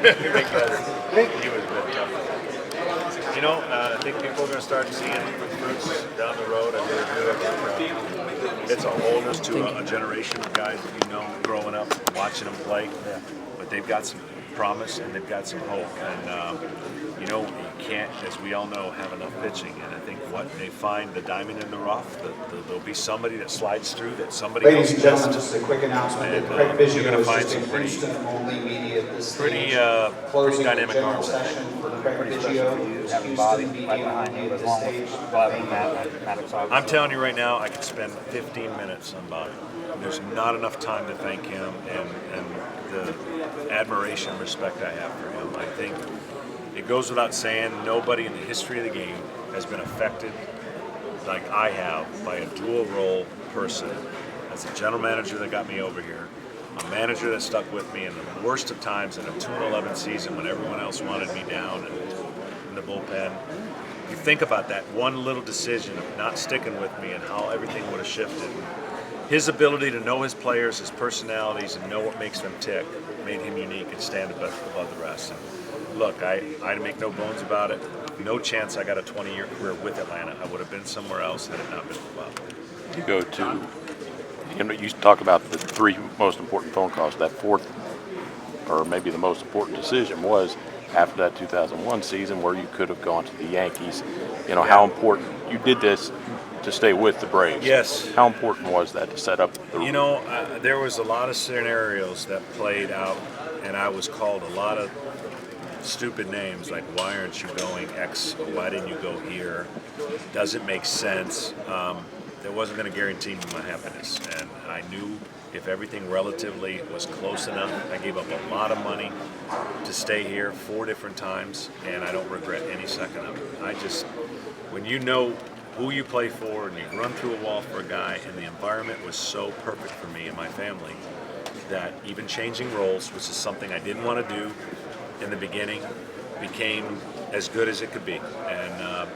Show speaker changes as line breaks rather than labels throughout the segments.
because he was been tough. You know, I think people are going to start seeing fruits down the road. I really do. It's a wholeness to a generation of guys that you know growing up, watching them play. But they've got some promise and they've got some hope. And you know, you can't, as we all know, have enough pitching. And I think what they find the diamond in the rough, there'll be somebody that slides through that somebody
Ladies
else
and gentlemen,
missed.
just a quick announcement
And,
that Craig Biggio
you're gonna
is
find
just in
some pretty-
Houston only media at this
Pretty,
stage. Closing
dynamic
the general
arms, I
session
think.
for Craig Biggio,
Having Bobby
Houston
right
media
behind
only
you,
at
as
this
long
stage.
as Bobby and Maddox obviously.
I'm telling you right now, I could spend 15 minutes on Bobby. There's not enough time to thank him and the admiration and respect I have for him. I think it goes without saying, nobody in the history of the game has been affected like I have by a dual role person. As a general manager that got me over here, a manager that stuck with me in the worst of times in a 2-11 season when everyone else wanted me down and in the bullpen. You think about that one little decision of not sticking with me and how everything would have shifted. His ability to know his players, his personalities, and know what makes them tick made him unique and stand above the rest. And look, I make no bones about it. No chance I got a 20-year career with Atlanta. I would have been somewhere else had it not been for Bob.
You go to, you talk about the three most important phone calls. That fourth, or maybe the most important decision was after that 2001 season where you could have gone to the Yankees. You know, how important, you did this to stay with the Braves.
Yes.
How important was that to set up the...
You know, there was a lot of scenarios that played out, and I was called a lot of stupid names like, why aren't you going X? Why didn't you go here? Doesn't make sense. That wasn't going to guarantee me my happiness. And I knew if everything relatively was close enough, I gave up a lot of money to stay here 4 different times, and I don't regret any second of it. I just, when you know who you play for and you run through a wall for a guy, and the environment was so perfect for me and my family that even changing roles, which is something I didn't want to do in the beginning, became as good as it could be. And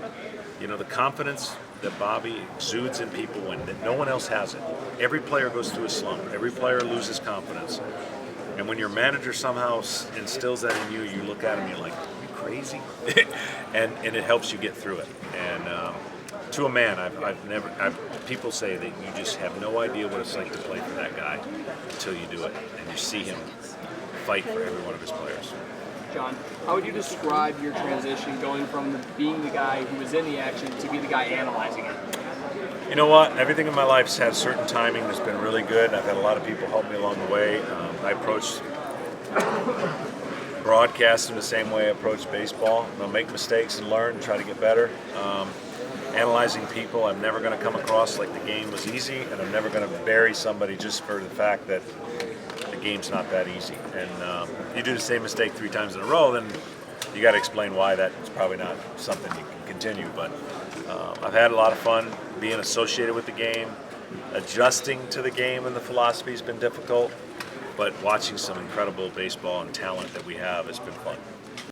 you know, the confidence that Bobby exudes in people when no one else has it. Every player goes through a slump. Every player loses confidence. And when your manager somehow instills that in you, you look at him, you're like, are you crazy? and it helps you get through it. And to a man, people say that you just have no idea what it's like to play for that guy until you do it, and you see him fight for every one of his players.
John, how would you describe your transition going from being the guy who was in the action to be the guy analyzing it?
You know what? Everything in my life's had certain timing that's been really good. I've had a lot of people help me along the way. I approached broadcasting the same way I approach baseball. I'll make mistakes and learn and try to get better. Analyzing people, I'm never going to come across like the game was easy, and I'm never going to bury somebody just for the fact that the game's not that easy. And you do the same mistake 3 times in a row, then you got to explain why that's probably not something you can continue. But I've had a lot of fun being associated with the game. Adjusting to the game and the philosophy has been difficult, but watching some incredible baseball and talent that we have has been fun.